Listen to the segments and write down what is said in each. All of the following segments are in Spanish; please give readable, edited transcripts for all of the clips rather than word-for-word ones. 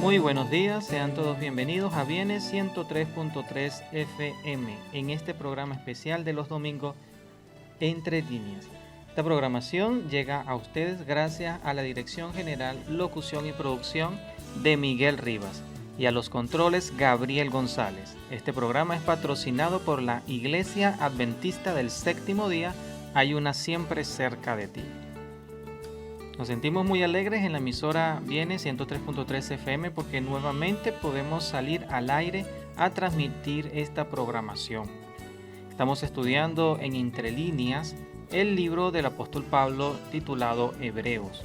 Muy buenos días, sean todos bienvenidos a Bienes 103.3 FM en este programa especial de los domingos Entre Líneas. Esta programación llega a ustedes gracias a la Dirección General, Locución y Producción de Miguel Rivas y a los controles Gabriel González. Este programa es patrocinado por la Iglesia Adventista del Séptimo Día. Hay una siempre cerca de ti. Nos sentimos muy alegres en la emisora Bienes 103.3 FM porque nuevamente podemos salir al aire a transmitir esta programación. Estamos estudiando en Entre Líneas el libro del apóstol Pablo titulado Hebreos.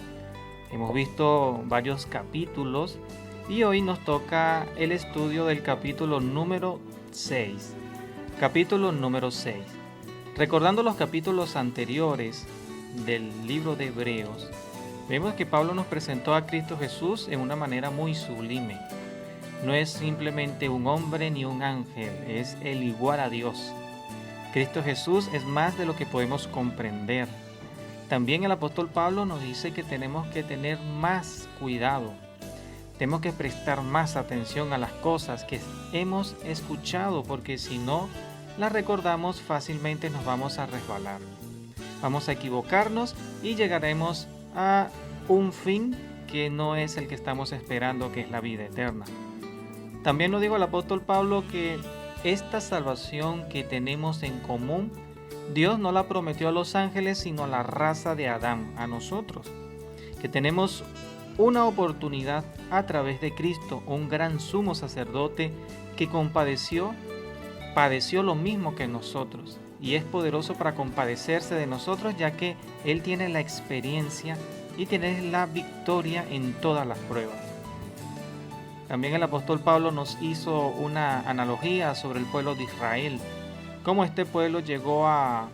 Hemos visto varios capítulos y hoy nos toca el estudio del capítulo número 6. Capítulo número 6. Recordando los capítulos anteriores del libro de Hebreos, vemos que Pablo nos presentó a Cristo Jesús en una manera muy sublime. No es simplemente un hombre ni un ángel, es el igual a Dios. Cristo Jesús es más de lo que podemos comprender. También el apóstol Pablo nos dice que tenemos que tener más cuidado. Tenemos que prestar más atención a las cosas que hemos escuchado, porque si no las recordamos fácilmente nos vamos a resbalar. Vamos a equivocarnos y llegaremos a un fin que no es el que estamos esperando, que es la vida eterna. También nos dijo el apóstol Pablo que esta salvación que tenemos en común, Dios no la prometió a los ángeles, sino a la raza de Adán, a nosotros, que tenemos una oportunidad a través de Cristo, un gran sumo sacerdote que padeció lo mismo que nosotros, y es poderoso para compadecerse de nosotros, ya que Él tiene la experiencia y tiene la victoria en todas las pruebas. También el apóstol Pablo nos hizo una analogía sobre el pueblo de Israel, cómo este pueblo llegó a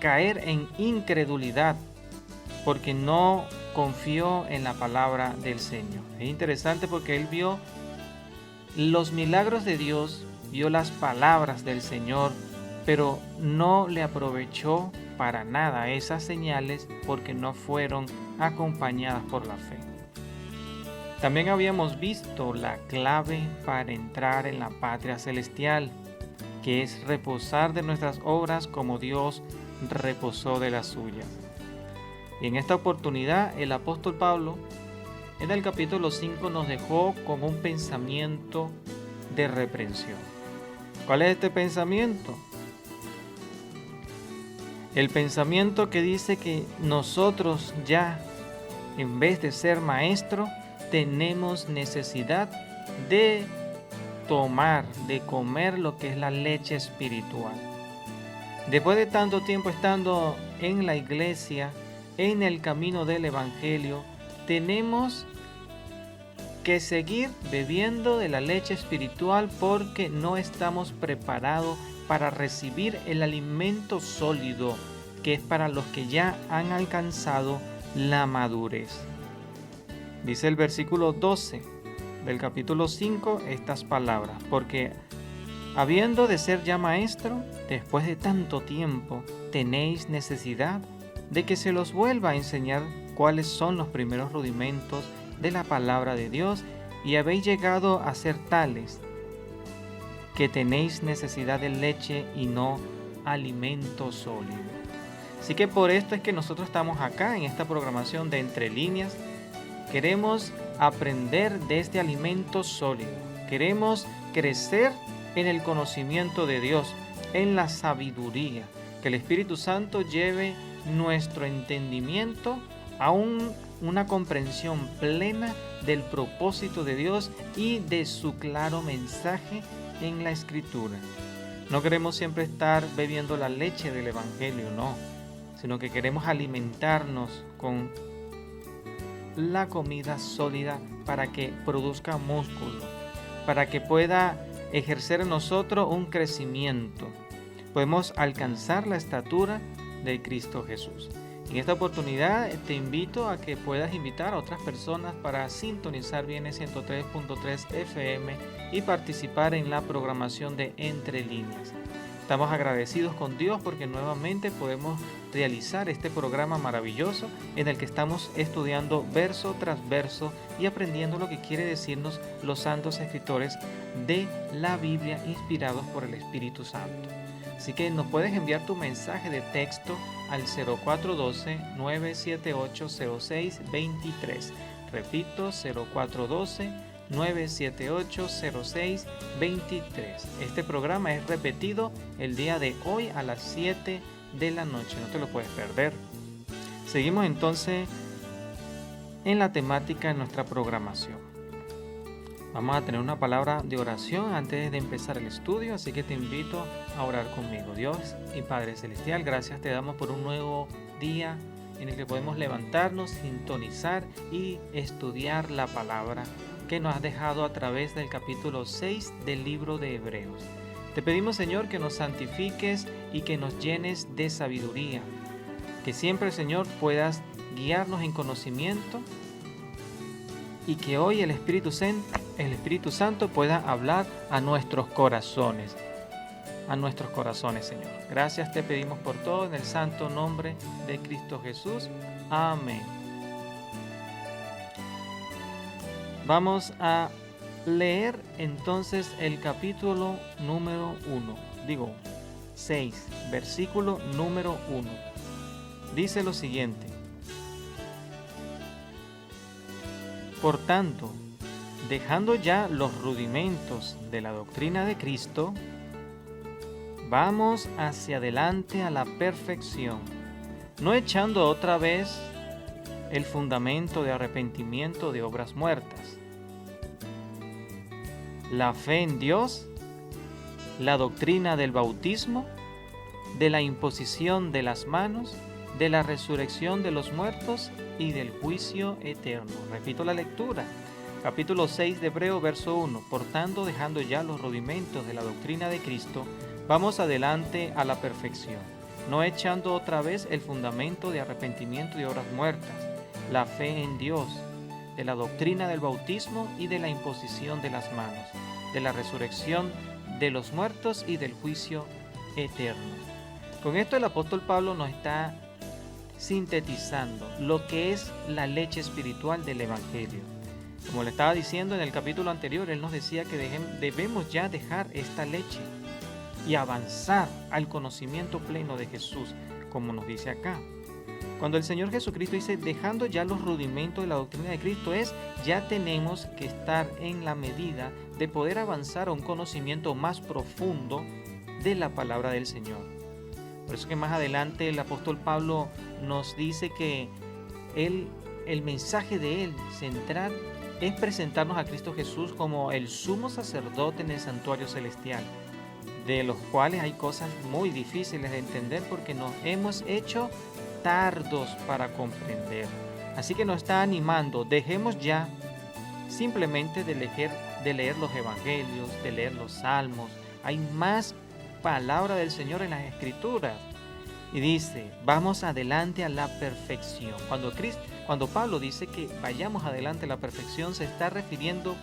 caer en incredulidad porque no confió en la palabra del Señor. Es interesante porque él vio los milagros de Dios, vio las palabras del Señor, pero no le aprovechó para nada esas señales porque no fueron acompañadas por la fe. También habíamos visto la clave para entrar en la patria celestial, que es reposar de nuestras obras como Dios reposó de las suyas. Y en esta oportunidad el apóstol Pablo en el capítulo 5 nos dejó con un pensamiento de reprensión. ¿Cuál es este pensamiento? El pensamiento que dice que nosotros ya, en vez de ser maestros, tenemos necesidad de comer lo que es la leche espiritual. Después de tanto tiempo estando en la iglesia, en el camino del evangelio, tenemos que seguir bebiendo de la leche espiritual porque no estamos preparados para recibir el alimento sólido, que es para los que ya han alcanzado la madurez. Dice el versículo 12 del capítulo 5 estas palabras: porque habiendo de ser ya maestro, después de tanto tiempo, tenéis necesidad de que se los vuelva a enseñar cuáles son los primeros rudimentos de la palabra de Dios, y habéis llegado a ser tales que tenéis necesidad de leche y no alimento sólido. Así que por esto es que nosotros estamos acá en esta programación de Entre Líneas. Queremos aprender de este alimento sólido. Queremos crecer en el conocimiento de Dios, en la sabiduría. Que el Espíritu Santo lleve nuestro entendimiento a una comprensión plena del propósito de Dios y de su claro mensaje en la Escritura. No queremos siempre estar bebiendo la leche del Evangelio, no, sino que queremos alimentarnos con la comida sólida para que produzca músculo, para que pueda ejercer en nosotros un crecimiento. Podemos alcanzar la estatura de Cristo Jesús. En esta oportunidad te invito a que puedas invitar a otras personas para sintonizar Vienes 103.3 FM y participar en la programación de Entre Líneas. Estamos agradecidos con Dios porque nuevamente podemos realizar este programa maravilloso en el que estamos estudiando verso tras verso y aprendiendo lo que quiere decirnos los santos escritores de la Biblia inspirados por el Espíritu Santo. Así que nos puedes enviar tu mensaje de texto al 0412-978-0623. Repito, 0412-978-0623. Este programa es repetido el día de hoy a las 7 de la noche. No te lo puedes perder. Seguimos entonces en la temática de nuestra programación. Vamos a tener una palabra de oración antes de empezar el estudio, así que te invito a orar conmigo. Dios y Padre Celestial, gracias te damos por un nuevo día en el que podemos levantarnos, sintonizar y estudiar la palabra que nos has dejado a través del capítulo 6 del libro de Hebreos. Te pedimos, Señor, que nos santifiques y que nos llenes de sabiduría, que siempre, Señor, puedas guiarnos en conocimiento y que hoy el Espíritu Santo pueda hablar a nuestros corazones, Señor. Gracias te pedimos por todo en el santo nombre de Cristo Jesús. Amén. Vamos a leer entonces el capítulo número 6, versículo número 1. Dice lo siguiente: Por tanto, dejando ya los rudimentos de la doctrina de Cristo, vamos hacia adelante a la perfección, no echando otra vez el fundamento de arrepentimiento de obras muertas, la fe en Dios, la doctrina del bautismo, de la imposición de las manos, de la resurrección de los muertos y del juicio eterno. Repito la lectura. Capítulo 6 de Hebreos, verso 1. Por tanto, dejando ya los rudimentos de la doctrina de Cristo, vamos adelante a la perfección, no echando otra vez el fundamento de arrepentimiento de obras muertas, la fe en Dios, de la doctrina del bautismo y de la imposición de las manos, de la resurrección de los muertos y del juicio eterno. Con esto el apóstol Pablo nos está sintetizando lo que es la leche espiritual del Evangelio. Como le estaba diciendo en el capítulo anterior, él nos decía que debemos ya dejar esta leche y avanzar al conocimiento pleno de Jesús, como nos dice acá. Cuando el Señor Jesucristo dice, dejando ya los rudimentos de la doctrina de Cristo, ya tenemos que estar en la medida de poder avanzar a un conocimiento más profundo de la palabra del Señor. Por eso que más adelante el apóstol Pablo nos dice que el mensaje de él central es presentarnos a Cristo Jesús como el sumo sacerdote en el santuario celestial, de los cuales hay cosas muy difíciles de entender porque nos hemos hecho tardos para comprender. Así que nos está animando, dejemos ya simplemente de leer los evangelios, de leer los salmos. Hay más palabra del Señor en las Escrituras. Y dice, vamos adelante a la perfección. Cuando Pablo dice que vayamos adelante a la perfección, se está refiriendo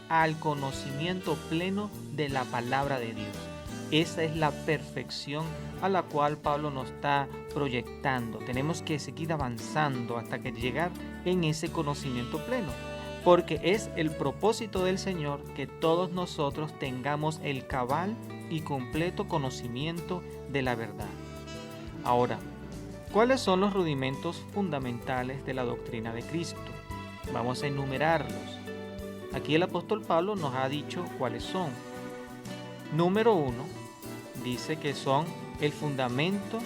al conocimiento pleno de la palabra de Dios. Esa es la perfección a la cual Pablo nos está proyectando. Tenemos que seguir avanzando hasta que llegar en ese conocimiento pleno, porque es el propósito del Señor que todos nosotros tengamos el cabal y completo conocimiento de la verdad. Ahora, ¿cuáles son los rudimentos fundamentales de la doctrina de Cristo? Vamos a enumerarlos. Aquí el apóstol Pablo nos ha dicho cuáles son. Número 1, dice que son el fundamento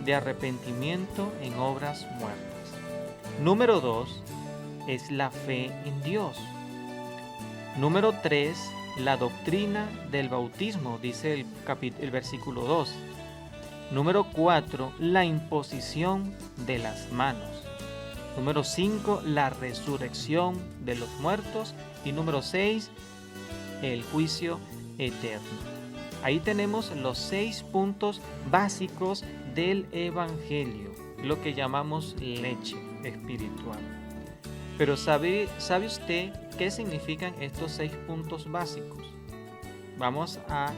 de arrepentimiento en obras muertas. Número 2, es la fe en Dios. Número 3, la doctrina del bautismo, dice el versículo 2. Número 4, la imposición de las manos. Número 5, la resurrección de los muertos. Y número 6, el juicio eterno. Ahí tenemos los 6 puntos básicos del Evangelio. lo que llamamos leche espiritual. Pero ¿sabe usted qué significan estos 6 puntos básicos? Vamos a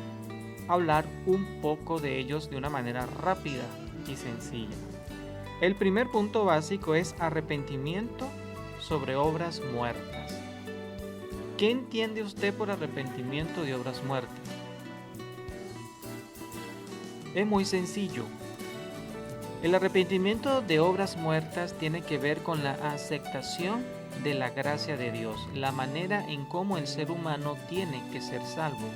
hablar un poco de ellos de una manera rápida y sencilla. El primer punto básico es arrepentimiento sobre obras muertas. ¿Qué entiende usted por arrepentimiento de obras muertas? Es muy sencillo. El arrepentimiento de obras muertas tiene que ver con la aceptación de la gracia de Dios, la manera en cómo el ser humano tiene que ser salvo.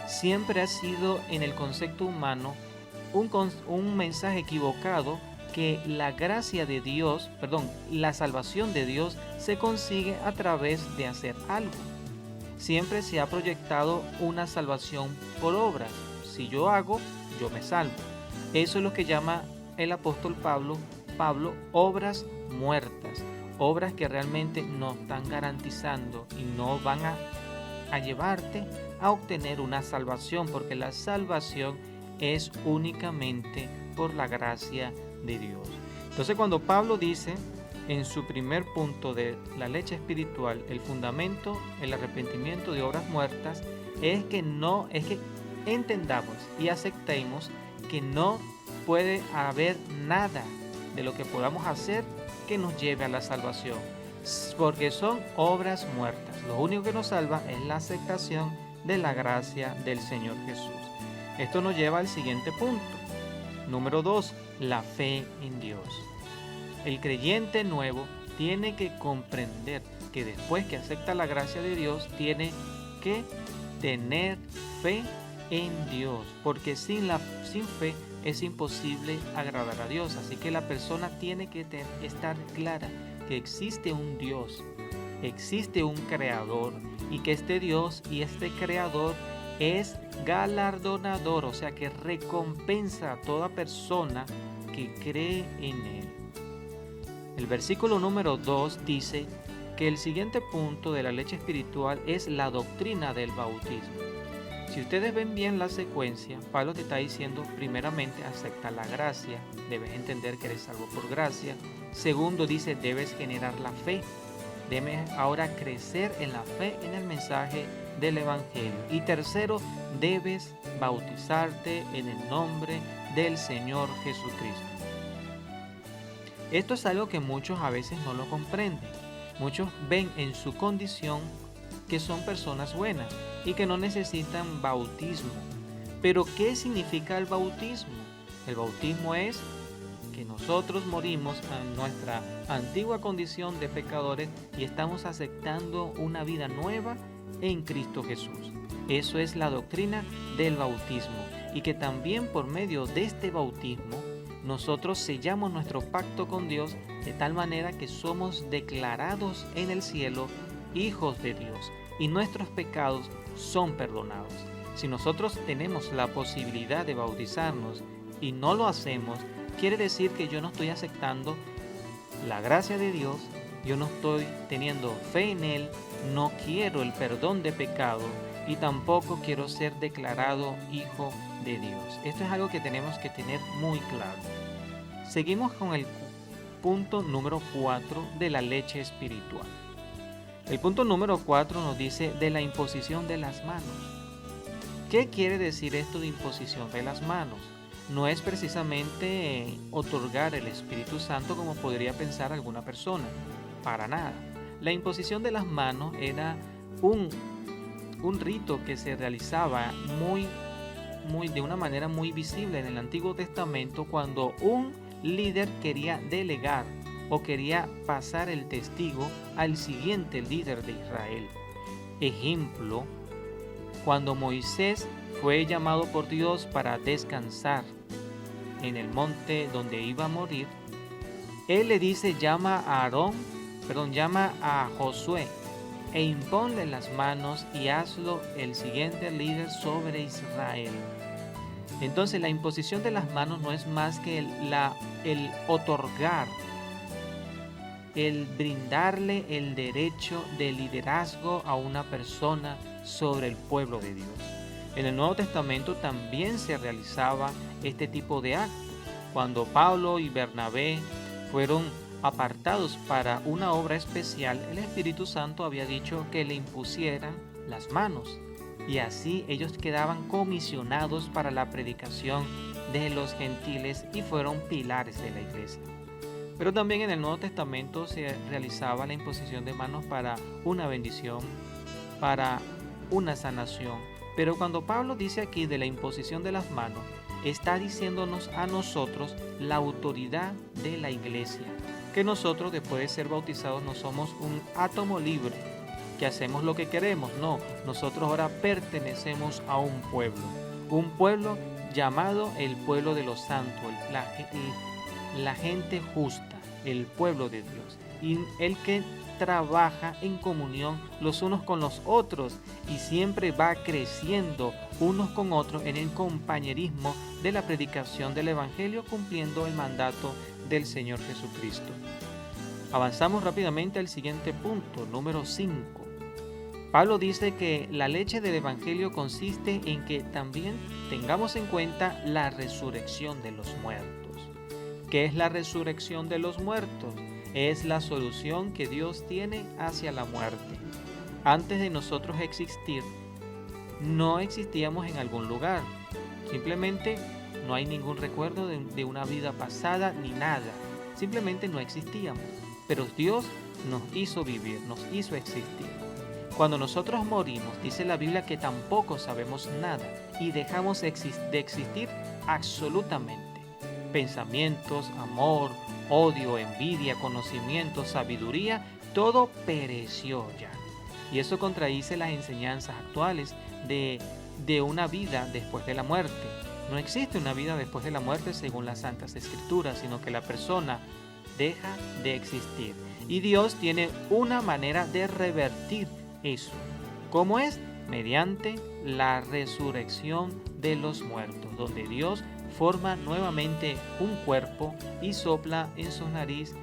Siempre ha sido en el concepto humano un mensaje equivocado que la gracia de Dios, la salvación de Dios se consigue a través de hacer algo. Siempre se ha proyectado una salvación por obras. Si yo hago, yo me salvo. Eso es lo que llama el apóstol Pablo obras muertas, obras que realmente no están garantizando y no van a llevarte a obtener una salvación, porque la salvación es únicamente por la gracia de Dios. Entonces, cuando Pablo dice en su primer punto de la leche espiritual, el fundamento, el arrepentimiento de obras muertas, es que entendamos y aceptemos que no puede haber nada de lo que podamos hacer que nos lleve a la salvación, porque son obras muertas. Lo único que nos salva es la aceptación de la gracia del Señor Jesús. Esto nos lleva al siguiente punto. Número 2, la fe en Dios. El creyente nuevo tiene que comprender que después que acepta la gracia de Dios, tiene que tener fe en Dios, porque sin fe es imposible agradar a Dios. Así que la persona tiene que estar clara que existe un Dios, existe un creador, y que este Dios y este creador es galardonador, o sea que recompensa a toda persona que cree en él. El versículo número 2 dice que el siguiente punto de la leche espiritual es la doctrina del bautismo. Si ustedes ven bien la secuencia, Pablo te está diciendo, primeramente, acepta la gracia, debes entender que eres salvo por gracia. Segundo, dice, debes generar la fe, debes ahora crecer en la fe en el mensaje del Evangelio. Y tercero, debes bautizarte en el nombre del Señor Jesucristo. Esto es algo que muchos a veces no lo comprenden. Muchos ven en su condición que son personas buenas y que no necesitan bautismo. Pero ¿qué significa el bautismo? El bautismo es que nosotros morimos a nuestra antigua condición de pecadores y estamos aceptando una vida nueva en Cristo Jesús. Eso es la doctrina del bautismo, y que también por medio de este bautismo nosotros sellamos nuestro pacto con Dios de tal manera que somos declarados en el cielo hijos de Dios y nuestros pecados son perdonados. Si nosotros tenemos la posibilidad de bautizarnos y no lo hacemos, quiere decir que yo no estoy aceptando la gracia de Dios, yo no estoy teniendo fe en Él, no quiero el perdón de pecado y tampoco quiero ser declarado hijo de Dios. Esto es algo que tenemos que tener muy claro. Seguimos con el punto número 4 de la leche espiritual. El punto número 4 nos dice de la imposición de las manos. ¿Qué quiere decir esto de imposición de las manos? No es precisamente otorgar el Espíritu Santo como podría pensar alguna persona, para nada. La imposición de las manos era un rito que se realizaba de una manera muy visible en el Antiguo Testamento cuando un líder quería delegar o quería pasar el testigo al siguiente líder de Israel. Ejemplo, cuando Moisés fue llamado por Dios para descansar en el monte donde iba a morir, él le dice, llama a Josué e imponle las manos y hazlo el siguiente líder sobre Israel. Entonces la imposición de las manos no es más que el otorgar, el brindarle el derecho de liderazgo a una persona sobre el pueblo de Dios. En el Nuevo Testamento también se realizaba este tipo de acto. Cuando Pablo y Bernabé fueron apartados para una obra especial, el Espíritu Santo había dicho que le impusieran las manos, y así ellos quedaban comisionados para la predicación de los gentiles y fueron pilares de la iglesia. Pero también en el Nuevo Testamento se realizaba la imposición de manos para una bendición, para una sanación. Pero cuando Pablo dice aquí de la imposición de las manos, está diciéndonos a nosotros la autoridad de la iglesia, que nosotros después de ser bautizados no somos un átomo libre, que hacemos lo que queremos. No, nosotros ahora pertenecemos a un pueblo llamado el pueblo de los santos, la gente justa, el pueblo de Dios, y el que trabaja en comunión los unos con los otros y siempre va creciendo unos con otros en el compañerismo de la predicación del Evangelio, cumpliendo el mandato del Señor Jesucristo. Avanzamos rápidamente al siguiente punto, número 5. Pablo dice que la leche del Evangelio consiste en que también tengamos en cuenta la resurrección de los muertos. ¿Qué es la resurrección de los muertos? Es la solución que Dios tiene hacia la muerte. Antes de nosotros existir, no existíamos en algún lugar. Simplemente no hay ningún recuerdo de una vida pasada ni nada. Simplemente no existíamos. Pero Dios nos hizo vivir, nos hizo existir. Cuando nosotros morimos, dice la Biblia que tampoco sabemos nada y dejamos de existir absolutamente. Pensamientos, amor, odio, envidia, conocimiento, sabiduría, todo pereció ya. Y eso contradice las enseñanzas actuales de una vida después de la muerte. No existe una vida después de la muerte según las Santas Escrituras, sino que la persona deja de existir. Y Dios tiene una manera de revertir eso. ¿Cómo es? Mediante la resurrección de los muertos, donde Dios forma nuevamente un cuerpo y sopla en su nariz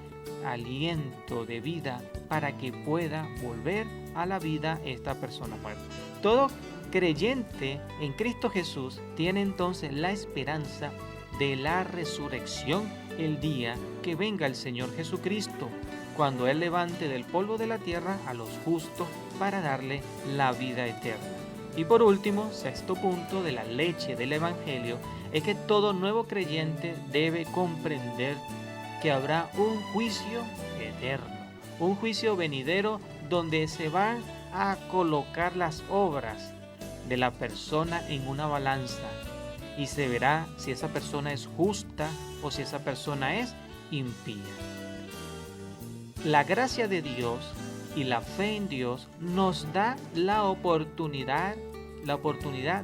aliento de vida para que pueda volver a la vida esta persona muerta. Todo creyente en Cristo Jesús tiene entonces la esperanza de la resurrección el día que venga el Señor Jesucristo, cuando Él levante del polvo de la tierra a los justos para darle la vida eterna. Y por último, sexto punto de la leche del Evangelio, es que todo nuevo creyente debe comprender que habrá un juicio eterno, un juicio venidero donde se van a colocar las obras de la persona en una balanza y se verá si esa persona es justa o si esa persona es impía. La gracia de Dios y la fe en Dios nos da la oportunidad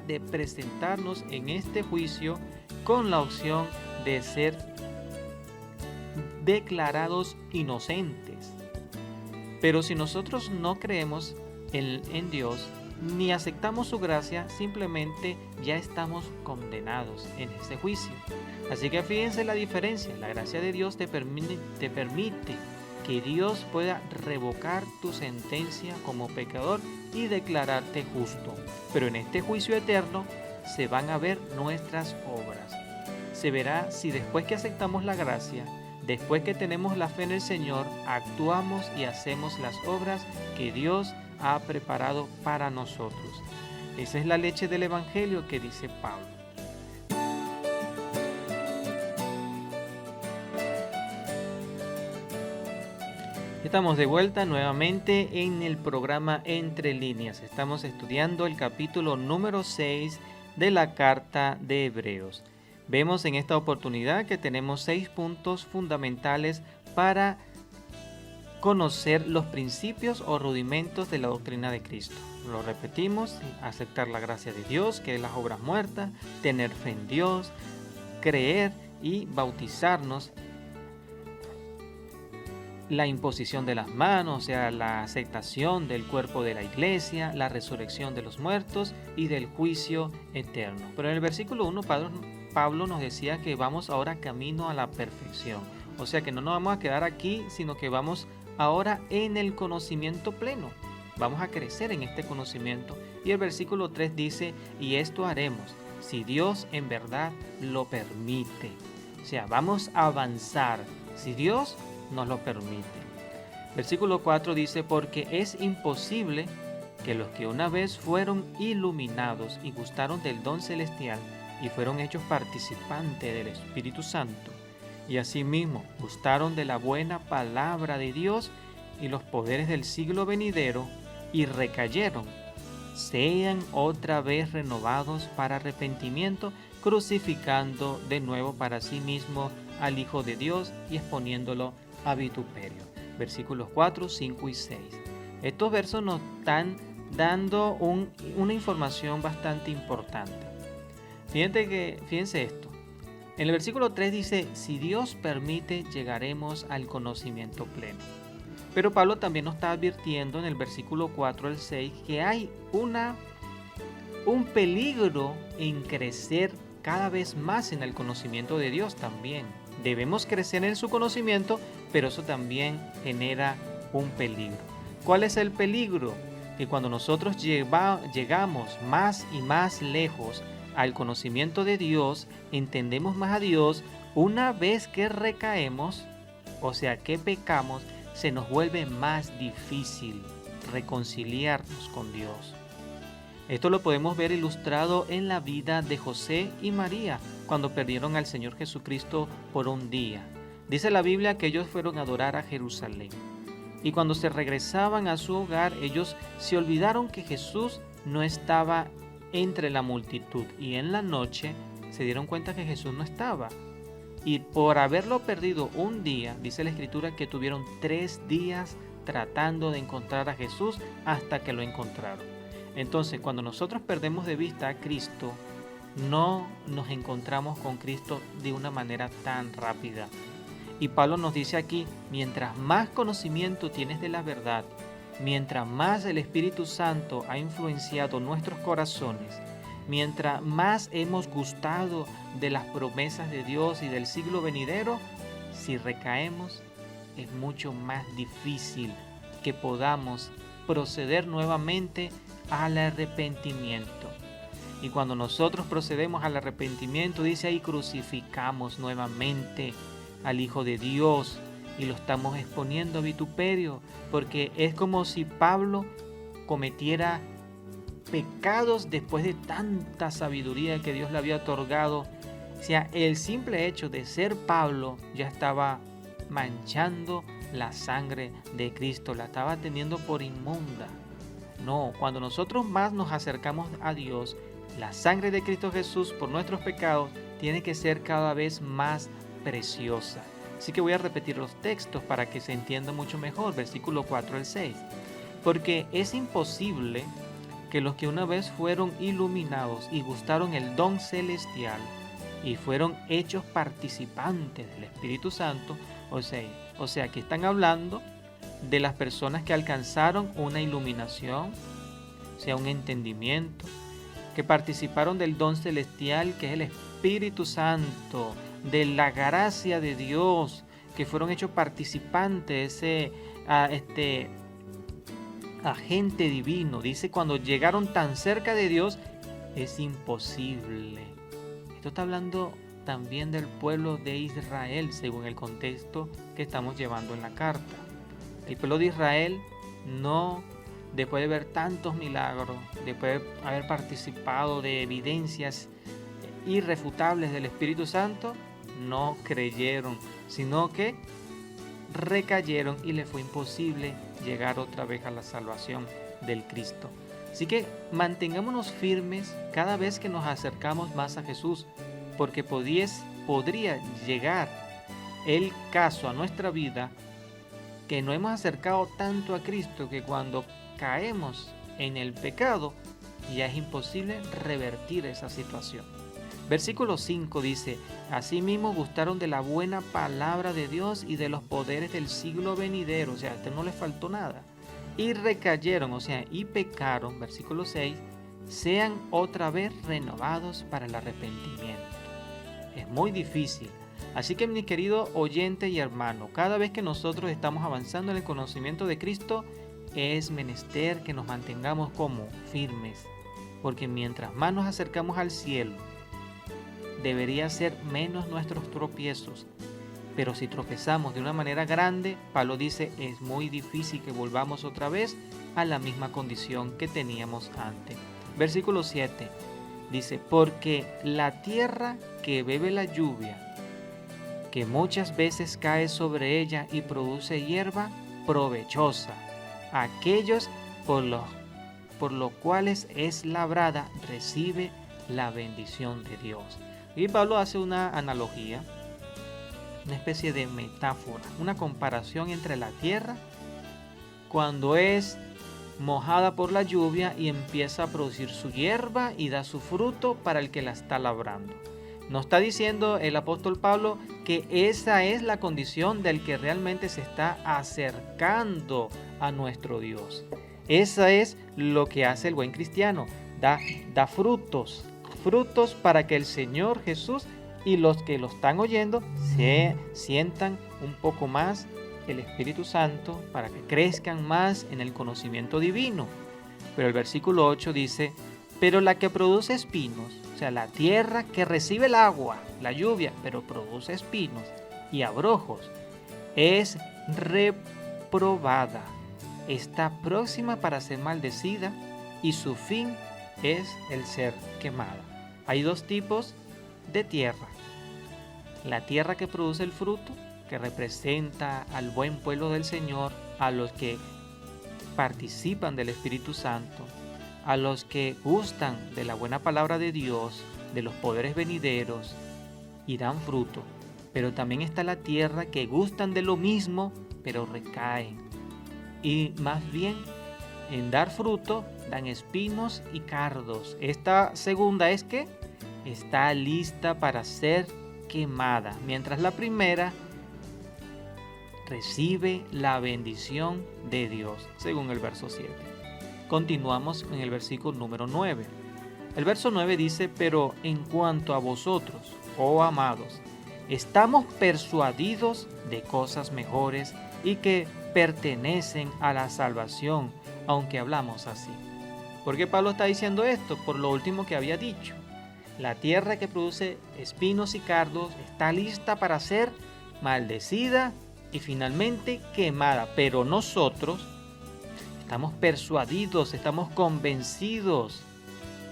de presentarnos en este juicio con la opción de ser declarados inocentes. Pero si nosotros no creemos en Dios ni aceptamos su gracia, simplemente ya estamos condenados en ese juicio. Así que fíjense la diferencia. La gracia de Dios te permite que Dios pueda revocar tu sentencia como pecador y declararte justo. Pero en este juicio eterno se van a ver nuestras obras. Se verá si después que aceptamos la gracia, después que tenemos la fe en el Señor, actuamos y hacemos las obras que Dios ha preparado para nosotros. Esa es la leche del Evangelio que dice Pablo. Estamos de vuelta nuevamente en el programa Entre Líneas. Estamos estudiando el capítulo número 6 de la Carta de Hebreos. Vemos en esta oportunidad que tenemos 6 puntos fundamentales para conocer los principios o rudimentos de la doctrina de Cristo. Lo repetimos: aceptar la gracia de Dios, que es las obras muertas, tener fe en Dios, creer y bautizarnos, la imposición de las manos, o sea, la aceptación del cuerpo de la iglesia, la resurrección de los muertos y del juicio eterno. Pero en el versículo 1 Pablo nos decía que vamos ahora camino a la perfección. O sea que no nos vamos a quedar aquí, sino que vamos ahora en el conocimiento pleno. Vamos a crecer en este conocimiento. Y el versículo 3 dice: y esto haremos si Dios en verdad lo permite. O sea, vamos a avanzar si Dios nos lo permite. Versículo 4 dice, porque es imposible que los que una vez fueron iluminados y gustaron del don celestial y fueron hechos participantes del Espíritu Santo, y asimismo gustaron de la buena palabra de Dios y los poderes del siglo venidero, y recayeron, sean otra vez renovados para arrepentimiento, crucificando de nuevo para sí mismo al Hijo de Dios y exponiéndolo a vituperio. Versículos 4, 5 y 6. Estos versos nos están dando una información bastante importante. Fíjense esto. En el versículo 3 dice, si Dios permite, llegaremos al conocimiento pleno. Pero Pablo también nos está advirtiendo en el versículo 4 al 6 que hay un peligro en crecer cada vez más en el conocimiento de Dios también. Debemos crecer en su conocimiento, pero eso también genera un peligro. ¿Cuál es el peligro? Que cuando nosotros llegamos más y más lejos al conocimiento de Dios, entendemos más a Dios, una vez que recaemos, o sea que pecamos, se nos vuelve más difícil reconciliarnos con Dios. Esto lo podemos ver ilustrado en la vida de José y María cuando perdieron al Señor Jesucristo por un día. Dice la Biblia que ellos fueron a adorar a Jerusalén. Y cuando se regresaban a su hogar, ellos se olvidaron que Jesús no estaba entre la multitud. Y en la noche se dieron cuenta que Jesús no estaba. Y por haberlo perdido un día, dice la Escritura que tuvieron 3 días tratando de encontrar a Jesús hasta que lo encontraron. Entonces, cuando nosotros perdemos de vista a Cristo, no nos encontramos con Cristo de una manera tan rápida. Y Pablo nos dice aquí, mientras más conocimiento tienes de la verdad, mientras más el Espíritu Santo ha influenciado nuestros corazones, mientras más hemos gustado de las promesas de Dios y del siglo venidero, si recaemos, es mucho más difícil que podamos proceder nuevamente al arrepentimiento. Y cuando nosotros procedemos al arrepentimiento, dice ahí, crucificamos nuevamente al Hijo de Dios y lo estamos exponiendo a vituperio, porque es como si Pablo cometiera pecados después de tanta sabiduría que Dios le había otorgado. O sea, el simple hecho de ser Pablo ya estaba manchando la sangre de Cristo, la estaba teniendo por inmunda. No, cuando nosotros más nos acercamos a Dios, la sangre de Cristo Jesús por nuestros pecados tiene que ser cada vez más preciosa. Así que voy a repetir los textos para que se entienda mucho mejor, versículo 4 al 6. Porque es imposible que los que una vez fueron iluminados y gustaron el don celestial y fueron hechos participantes del Espíritu Santo, o sea que están hablando de las personas que alcanzaron una iluminación, o sea, un entendimiento, que participaron del don celestial que es el Espíritu Santo, de la gracia de Dios, que fueron hechos participantes de ese agente divino. Dice, cuando llegaron tan cerca de Dios, es imposible. Esto está hablando también del pueblo de Israel, según el contexto que estamos llevando en la carta. El pueblo de Israel no, después de ver tantos milagros, después de haber participado de evidencias irrefutables del Espíritu Santo, no creyeron, sino que recayeron y les fue imposible llegar otra vez a la salvación del Cristo. Así que mantengámonos firmes cada vez que nos acercamos más a Jesús, porque podría llegar el caso a nuestra vida que nos hemos acercado tanto a Cristo que cuando caemos en el pecado ya es imposible revertir esa situación. Versículo 5 dice, asimismo gustaron de la buena palabra de Dios y de los poderes del siglo venidero, o sea, a este no les faltó nada, y recayeron, o sea, y pecaron, versículo 6, sean otra vez renovados para el arrepentimiento. Es muy difícil. Así que mi querido oyente y hermano, cada vez que nosotros estamos avanzando en el conocimiento de Cristo, es menester que nos mantengamos como firmes, porque mientras más nos acercamos al cielo, debería ser menos nuestros tropiezos. Pero si tropezamos de una manera grande, Pablo dice, es muy difícil que volvamos otra vez a la misma condición que teníamos antes. Versículo 7 dice, porque la tierra que bebe la lluvia, que muchas veces cae sobre ella y produce hierba provechosa, aquellos por los cuales es labrada, recibe la bendición de Dios. Y Pablo hace una analogía, una especie de metáfora, una comparación entre la tierra cuando es mojada por la lluvia y empieza a producir su hierba y da su fruto para el que la está labrando. Nos está diciendo el apóstol Pablo que esa es la condición del que realmente se está acercando a nuestro Dios. Esa es lo que hace el buen cristiano, da frutos para que el Señor Jesús y los que lo están oyendo se sientan un poco más el Espíritu Santo, para que crezcan más en el conocimiento divino. Pero el versículo 8 dice, pero la que produce espinos, o sea, la tierra que recibe el agua, la lluvia, pero produce espinos y abrojos, es reprobada, está próxima para ser maldecida y su fin es el ser quemada. Hay dos tipos de tierra. La tierra que produce el fruto, que representa al buen pueblo del Señor, a los que participan del Espíritu Santo, a los que gustan de la buena palabra de Dios, de los poderes venideros y dan fruto. Pero también está la tierra que gustan de lo mismo, pero recaen. Y más bien, en dar fruto, dan espinos y cardos. Esta segunda es que está lista para ser quemada, mientras la primera recibe la bendición de Dios, según el verso 7. Continuamos en el versículo número 9. El verso 9 dice, pero en cuanto a vosotros, oh amados, estamos persuadidos de cosas mejores y que pertenecen a la salvación, aunque hablamos así. ¿Por qué Pablo está diciendo esto? Por lo último que había dicho. La tierra que produce espinos y cardos está lista para ser maldecida y finalmente quemada. Pero nosotros estamos persuadidos, estamos convencidos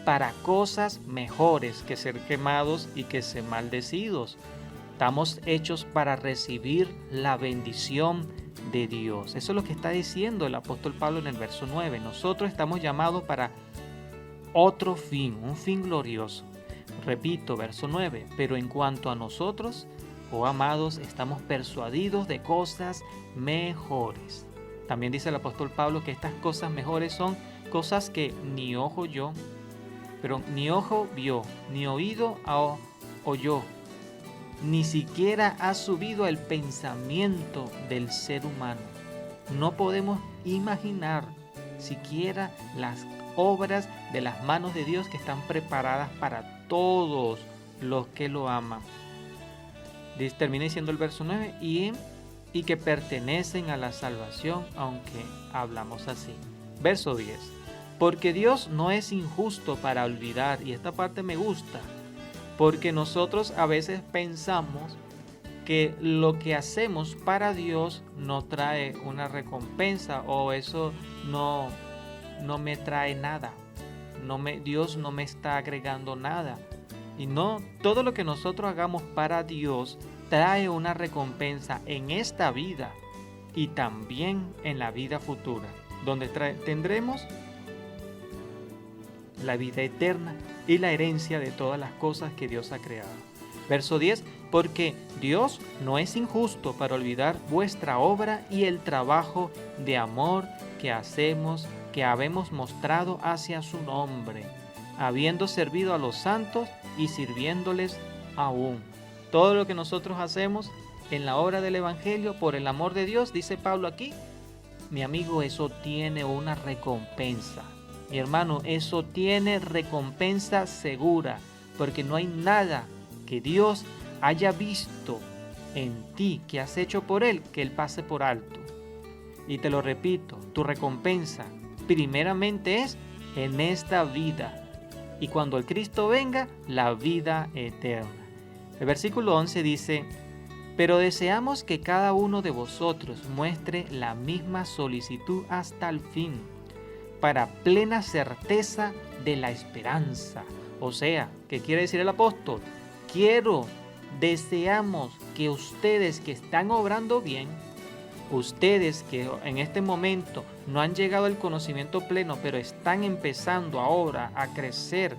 para cosas mejores que ser quemados y que ser maldecidos. Estamos hechos para recibir la bendición de Dios. Eso es lo que está diciendo el apóstol Pablo en el verso 9. Nosotros estamos llamados para otro fin, un fin glorioso. Repito, verso 9, pero en cuanto a nosotros, oh amados, estamos persuadidos de cosas mejores. También dice el apóstol Pablo que estas cosas mejores son cosas que ni ojo vio, ni oído oyó, ni siquiera ha subido el pensamiento del ser humano. No podemos imaginar siquiera las obras de las manos de Dios que están preparadas para todos los que lo aman. Termina diciendo el verso 9, y que pertenecen a la salvación, aunque hablamos así. Verso 10, porque Dios no es injusto para olvidar, y esta parte me gusta, porque nosotros a veces pensamos que lo que hacemos para Dios no trae una recompensa, o eso no me trae nada. Dios no me está agregando nada. Y no, todo lo que nosotros hagamos para Dios trae una recompensa en esta vida y también en la vida futura, donde tendremos la vida eterna y la herencia de todas las cosas que Dios ha creado. Verso 10, porque Dios no es injusto para olvidar vuestra obra y el trabajo de amor que habemos mostrado hacia su nombre, habiendo servido a los santos y sirviéndoles aún. Todo lo que nosotros hacemos en la obra del Evangelio por el amor de Dios, dice Pablo aquí, mi amigo, eso tiene una recompensa. Mi hermano, eso tiene recompensa segura, porque no hay nada que Dios haya visto en ti, que has hecho por Él, que Él pase por alto. Y te lo repito, tu recompensa primeramente es en esta vida. Y cuando el Cristo venga, la vida eterna. El versículo 11 dice: pero deseamos que cada uno de vosotros muestre la misma solicitud hasta el fin, para plena certeza de la esperanza. O sea, ¿qué quiere decir el apóstol? Deseamos que ustedes que están obrando bien, ustedes que en este momento no han llegado al conocimiento pleno, pero están empezando ahora a crecer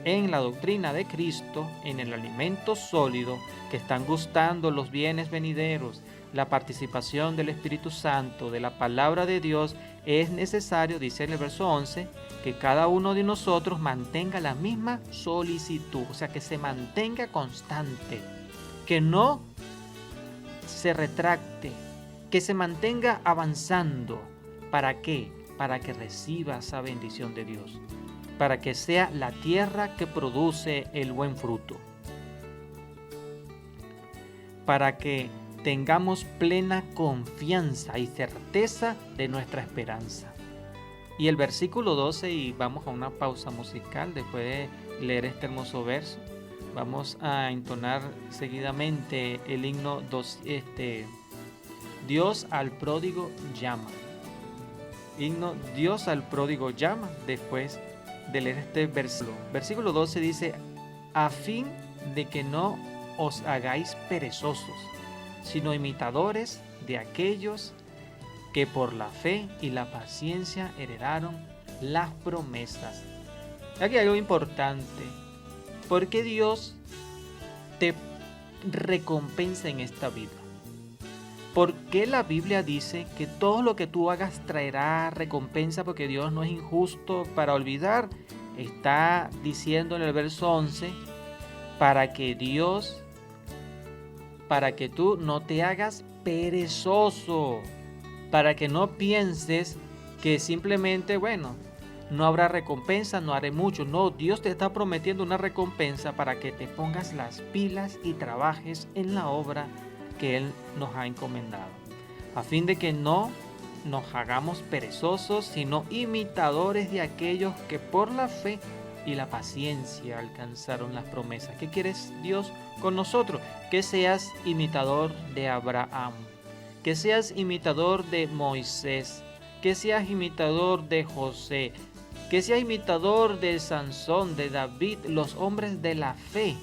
en la doctrina de Cristo, en el alimento sólido, que están gustando los bienes venideros, la participación del Espíritu Santo, de la palabra de Dios, es necesario, dice en el verso 11, que cada uno de nosotros mantenga la misma solicitud, o sea, que se mantenga constante, que no se retracte, que se mantenga avanzando. ¿Para qué? Para que reciba esa bendición de Dios, para que sea la tierra que produce el buen fruto, para que tengamos plena confianza y certeza de nuestra esperanza. Y el versículo 12, y vamos a una pausa musical después de leer este hermoso verso. Vamos a entonar seguidamente el himno Dios al pródigo llama. Himno Dios al pródigo llama, después de leer este versículo. Versículo 12 dice: a fin de que no os hagáis perezosos, sino imitadores de aquellos que por la fe y la paciencia heredaron las promesas. Aquí hay algo importante. ¿Por qué Dios te recompensa en esta vida? ¿Por qué la Biblia dice que todo lo que tú hagas traerá recompensa? Porque Dios no es injusto para olvidar. Está diciendo en el verso 11, para que tú no te hagas perezoso, para que no pienses que simplemente, no habrá recompensa, no haré mucho. No, Dios te está prometiendo una recompensa para que te pongas las pilas y trabajes en la obra que Él nos ha encomendado, a fin de que no nos hagamos perezosos, sino imitadores de aquellos que por la fe y la paciencia alcanzaron las promesas. ¿Qué quiere Dios con nosotros? Que seas imitador de Abraham, que seas imitador de Moisés, que seas imitador de José, que seas imitador de Sansón, de David, los hombres de la fe,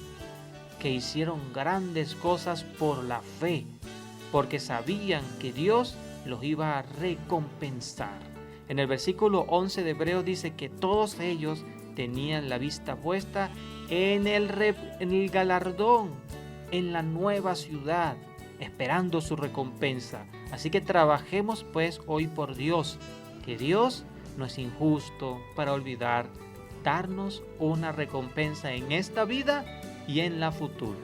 que hicieron grandes cosas por la fe, porque sabían que Dios los iba a recompensar. En el versículo 11 de Hebreos dice que todos ellos tenían la vista puesta en el galardón, en la nueva ciudad, esperando su recompensa. Así que trabajemos pues hoy por Dios, que Dios no es injusto para olvidar darnos una recompensa en esta vida y en la futura.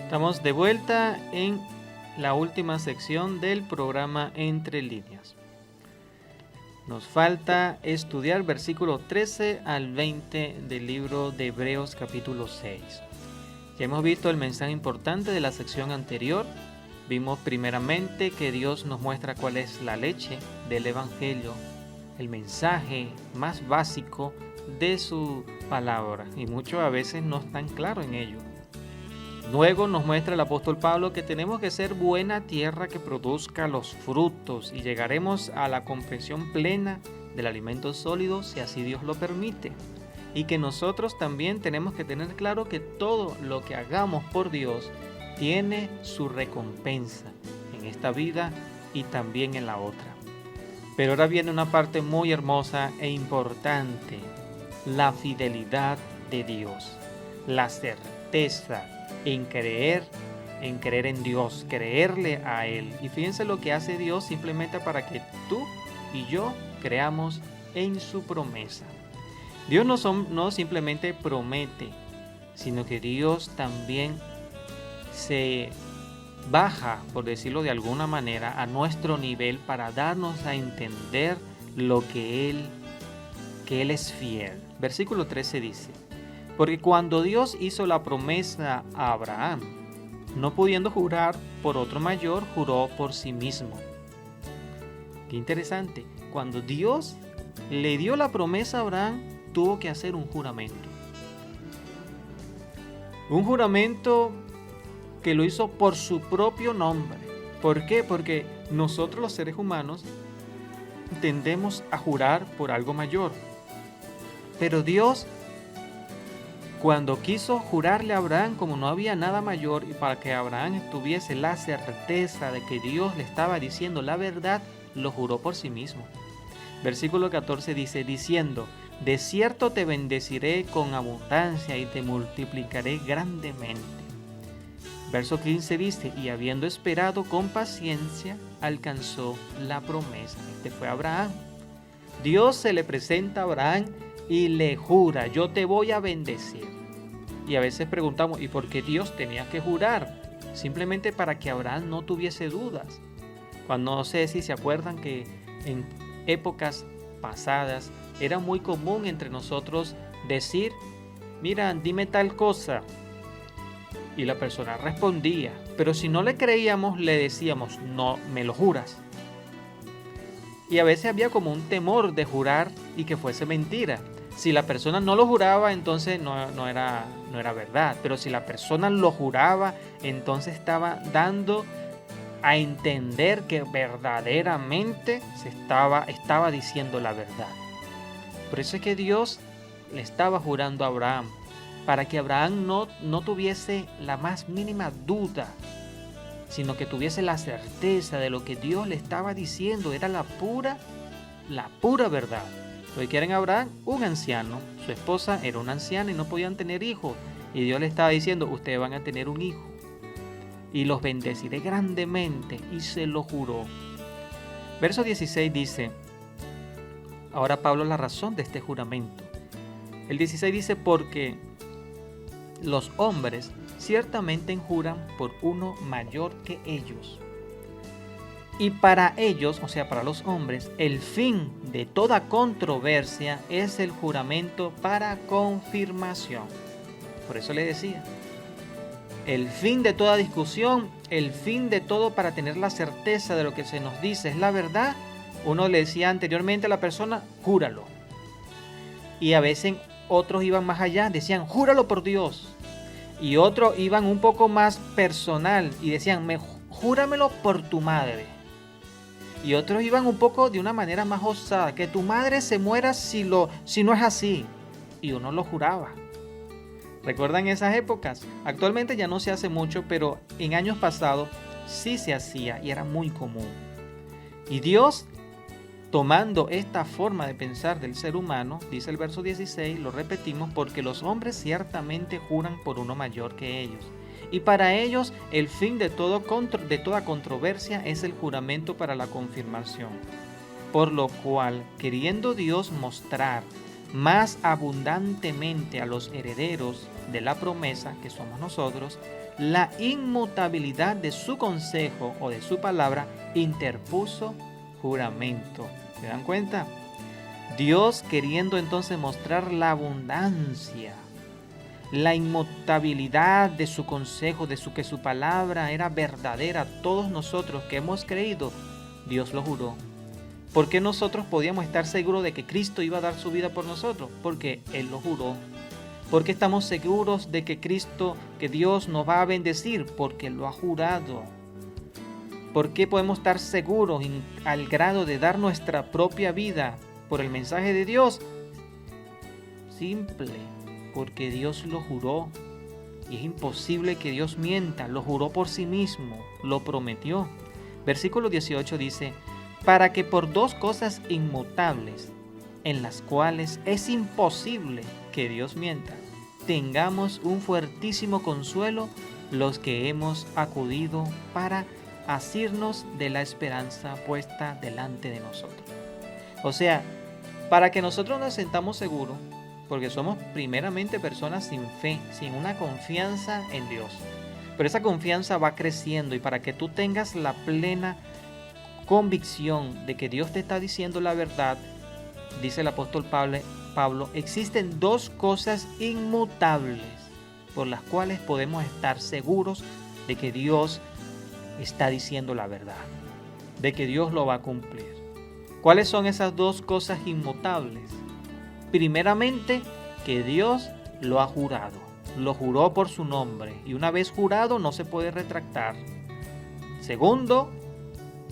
Estamos de vuelta en la última sección del programa Entre Líneas. Nos falta estudiar versículo 13 al 20 del libro de Hebreos capítulo 6. Ya hemos visto el mensaje importante de la sección anterior. Vimos primeramente que Dios nos muestra cuál es la leche del Evangelio, el mensaje más básico de su palabra, y muchos a veces no están claros en ello. Luego nos muestra el apóstol Pablo que tenemos que ser buena tierra que produzca los frutos, y llegaremos a la comprensión plena del alimento sólido si así Dios lo permite. Y que nosotros también tenemos que tener claro que todo lo que hagamos por Dios tiene su recompensa en esta vida y también en la otra. Pero ahora viene una parte muy hermosa e importante: la fidelidad de Dios, la certeza en creer en Dios, creerle a Él. Y fíjense lo que hace Dios simplemente para que tú y yo creamos en su promesa. Dios no simplemente promete, sino que Dios también se baja, por decirlo de alguna manera, a nuestro nivel para darnos a entender lo que Él es fiel. Versículo 13 dice: porque cuando Dios hizo la promesa a Abraham, no pudiendo jurar por otro mayor, juró por sí mismo, Qué interesante. Cuando Dios le dio la promesa a Abraham, tuvo que hacer un juramento. Un juramento que lo hizo por su propio nombre. ¿Por qué? Porque nosotros los seres humanos tendemos a jurar por algo mayor. Pero Dios, cuando quiso jurarle a Abraham, como no había nada mayor, y para que Abraham tuviese la certeza de que Dios le estaba diciendo la verdad, lo juró por sí mismo. Versículo 14 dice, diciendo, de cierto te bendeciré con abundancia y te multiplicaré grandemente. Verso 15 dice, y habiendo esperado con paciencia, alcanzó la promesa. Este fue Abraham. Dios se le presenta a Abraham y le jura, yo te voy a bendecir. Y a veces preguntamos, ¿y por qué Dios tenía que jurar? Simplemente para que Abraham no tuviese dudas. Cuando, no sé si se acuerdan que en épocas pasadas era muy común entre nosotros decir, mira, dime tal cosa. Y la persona respondía, pero si no le creíamos, le decíamos, no, me lo juras. Y a veces había como un temor de jurar y que fuese mentira. Si la persona no lo juraba, entonces no era verdad. Pero si la persona lo juraba, entonces estaba dando a entender que verdaderamente estaba diciendo la verdad. Por eso es que Dios le estaba jurando a Abraham, para que Abraham no tuviese la más mínima duda, sino que tuviese la certeza de lo que Dios le estaba diciendo. Era la pura verdad. Lo que quieren Abraham, un anciano. Su esposa era una anciana y no podían tener hijos. Y Dios le estaba diciendo, ustedes van a tener un hijo. Y los bendeciré grandemente. Y se lo juró. Verso 16 dice, ahora Pablo la razón de este juramento. El 16 dice, porque los hombres ciertamente juran por uno mayor que ellos. Y para ellos, o sea, para los hombres, el fin de toda controversia es el juramento para confirmación. Por eso le decía, el fin de toda discusión, el fin de todo para tener la certeza de lo que se nos dice es la verdad. Uno le decía anteriormente a la persona, júralo. Y a veces otros iban más allá, decían, júralo por Dios. Y otros iban un poco más personal y decían, júramelo por tu madre. Y otros iban un poco de una manera más osada, que tu madre se muera si no es así. Y uno lo juraba. ¿Recuerdan esas épocas? Actualmente ya no se hace mucho, pero en años pasados sí se hacía y era muy común. Y Dios, tomando esta forma de pensar del ser humano, dice el verso 16, lo repetimos, porque los hombres ciertamente juran por uno mayor que ellos. Y para ellos el fin de toda controversia es el juramento para la confirmación. Por lo cual, queriendo Dios mostrar más abundantemente a los herederos de la promesa, que somos nosotros, la inmutabilidad de su consejo o de su palabra, interpuso juramento. ¿Se dan cuenta? Dios queriendo entonces mostrar la abundancia, la inmutabilidad de su consejo, que su palabra era verdadera. Todos nosotros que hemos creído, Dios lo juró. ¿Por qué nosotros podíamos estar seguros de que Cristo iba a dar su vida por nosotros? Porque Él lo juró. ¿Por qué estamos seguros de que Dios nos va a bendecir? Porque Él lo ha jurado. ¿Por qué podemos estar seguros al grado de dar nuestra propia vida por el mensaje de Dios? Simple, porque Dios lo juró. Y es imposible que Dios mienta, lo juró por sí mismo, lo prometió. Versículo 18 dice, para que por dos cosas inmutables, en las cuales es imposible que Dios mienta, tengamos un fuertísimo consuelo los que hemos acudido para asirnos de la esperanza puesta delante de nosotros. O sea, para que nosotros nos sentamos seguros, porque somos primeramente personas sin fe, sin una confianza en Dios. Pero esa confianza va creciendo, y para que tú tengas la plena convicción de que Dios te está diciendo la verdad, dice el apóstol Pablo, existen dos cosas inmutables por las cuales podemos estar seguros de que Dios está diciendo la verdad, de que Dios lo va a cumplir. ¿Cuáles son esas dos cosas inmutables? Primeramente, que Dios lo ha jurado, lo juró por su nombre, y una vez jurado no se puede retractar. Segundo,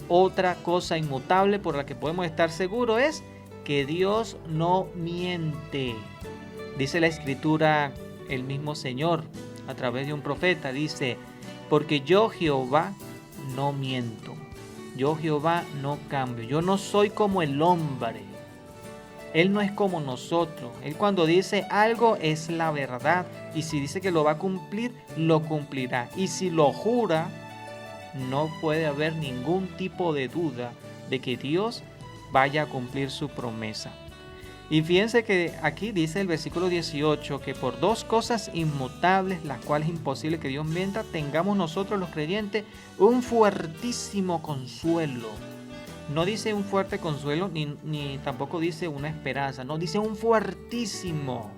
otra cosa inmutable por la que podemos estar seguros es que Dios no miente. Dice la Escritura, el mismo Señor, a través de un profeta, dice: porque yo, Jehová, no miento. Yo, Jehová, no cambio. Yo no soy como el hombre. Él no es como nosotros. Él cuando dice algo es la verdad. Y si dice que lo va a cumplir, lo cumplirá. Y si lo jura, no puede haber ningún tipo de duda de que Dios vaya a cumplir su promesa. Y fíjense que aquí dice el versículo 18 que por dos cosas inmutables, las cuales es imposible que Dios mienta, tengamos nosotros los creyentes un fuertísimo consuelo. No dice un fuerte consuelo, ni tampoco dice una esperanza, no, dice un fuertísimo.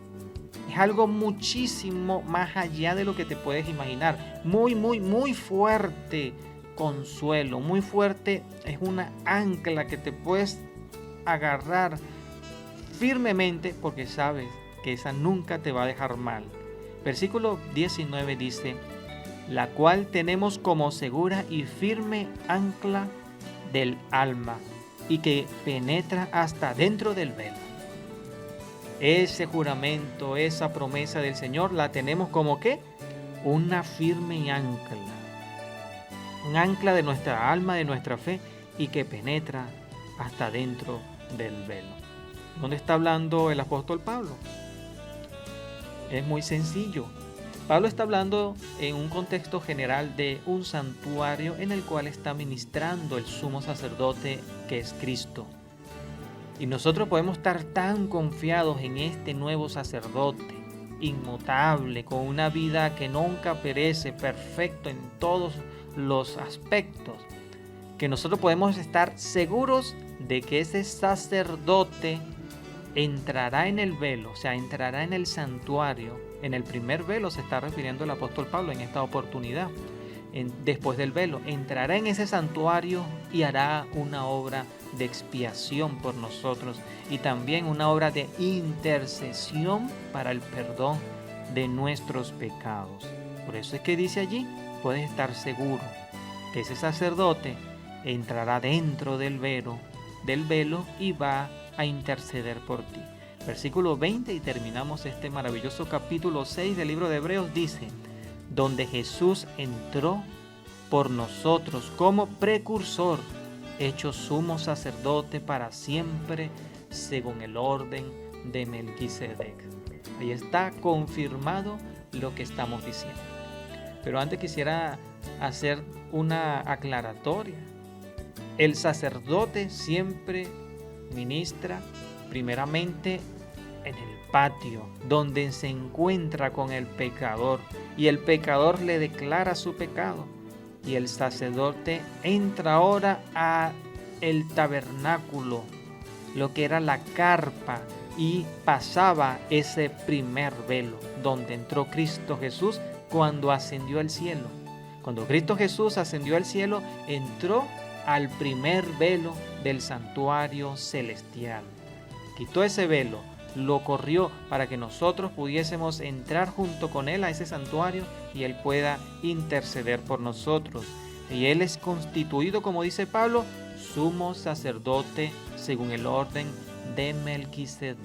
Es algo muchísimo más allá de lo que te puedes imaginar. Muy, muy, muy fuerte consuelo, muy fuerte. Es una ancla que te puedes agarrar firmemente porque sabes que esa nunca te va a dejar mal. Versículo 19 dice: la cual tenemos como segura y firme ancla del alma y que penetra hasta dentro del velo. Ese juramento, esa promesa del Señor la tenemos como ¿qué? Una firme ancla. Un ancla de nuestra alma, de nuestra fe, y que penetra hasta dentro del velo. ¿Dónde está hablando el apóstol Pablo? Es muy sencillo. Pablo está hablando en un contexto general de un santuario en el cual está ministrando el sumo sacerdote que es Cristo. Y nosotros podemos estar tan confiados en este nuevo sacerdote, inmutable, con una vida que nunca perece, perfecto en todos los aspectos, que nosotros podemos estar seguros de que ese sacerdote entrará en el velo, o sea, entrará en el santuario. En el primer velo se está refiriendo el apóstol Pablo en esta oportunidad. Después del velo, entrará en ese santuario y hará una obra de expiación por nosotros y también una obra de intercesión para el perdón de nuestros pecados. Por eso es que dice allí, puedes estar seguro que ese sacerdote entrará dentro del velo y va a interceder por ti. Versículo 20 y terminamos este maravilloso capítulo 6 del libro de Hebreos, dice: donde Jesús entró por nosotros como precursor, hecho sumo sacerdote para siempre, según el orden de Melquisedec. Ahí está confirmado lo que estamos diciendo. Pero antes quisiera hacer una aclaratoria. El sacerdote siempre ministra primeramente en el patio, donde se encuentra con el pecador, y el pecador le declara su pecado, y el sacerdote entra ahora a el tabernáculo, lo que era la carpa, y pasaba ese primer velo, donde entró Cristo Jesús cuando ascendió al cielo. Cuando Cristo Jesús ascendió al cielo, entró al primer velo del santuario celestial. Quitó ese velo, lo corrió para que nosotros pudiésemos entrar junto con Él a ese santuario y Él pueda interceder por nosotros. Y Él es constituido, como dice Pablo, sumo sacerdote según el orden de Melquisedec.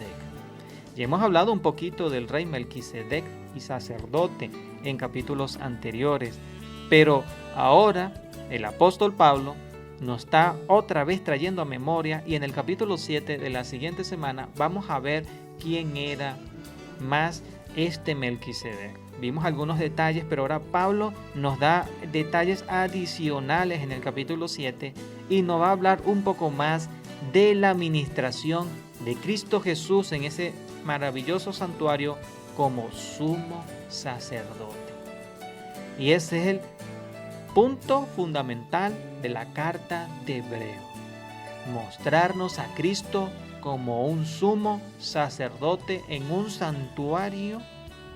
Ya hemos hablado un poquito del rey Melquisedec y sacerdote en capítulos anteriores, pero ahora el apóstol Pablo nos está otra vez trayendo a memoria, y en el capítulo 7 de la siguiente semana vamos a ver quién era más este Melquisedec. Vimos algunos detalles, pero ahora Pablo nos da detalles adicionales en el capítulo 7 y nos va a hablar un poco más de la ministración de Cristo Jesús en ese maravilloso santuario como sumo sacerdote. Y ese es el punto fundamental de la carta de Hebreo: mostrarnos a Cristo como un sumo sacerdote en un santuario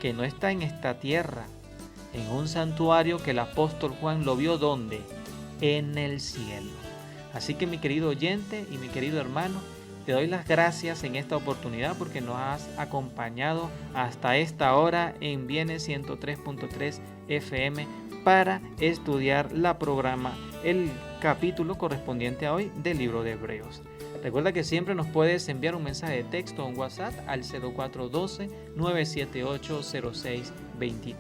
que no está en esta tierra, en un santuario que el apóstol Juan lo vio ¿dónde? En el cielo. Así que mi querido oyente y mi querido hermano, te doy las gracias en esta oportunidad porque nos has acompañado hasta esta hora en Vienes 103.3 FM para estudiar el capítulo correspondiente a hoy del libro de Hebreos. Recuerda que siempre nos puedes enviar un mensaje de texto o un WhatsApp al 0412-978-0623.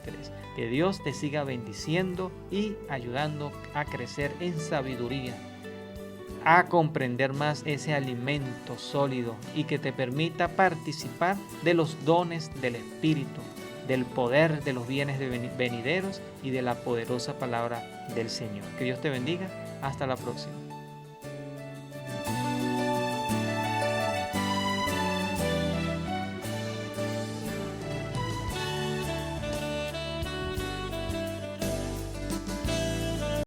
Que Dios te siga bendiciendo y ayudando a crecer en sabiduría, a comprender más ese alimento sólido y que te permita participar de los dones del Espíritu, del poder de los bienes venideros y de la poderosa palabra del Señor. Que Dios te bendiga. Hasta la próxima.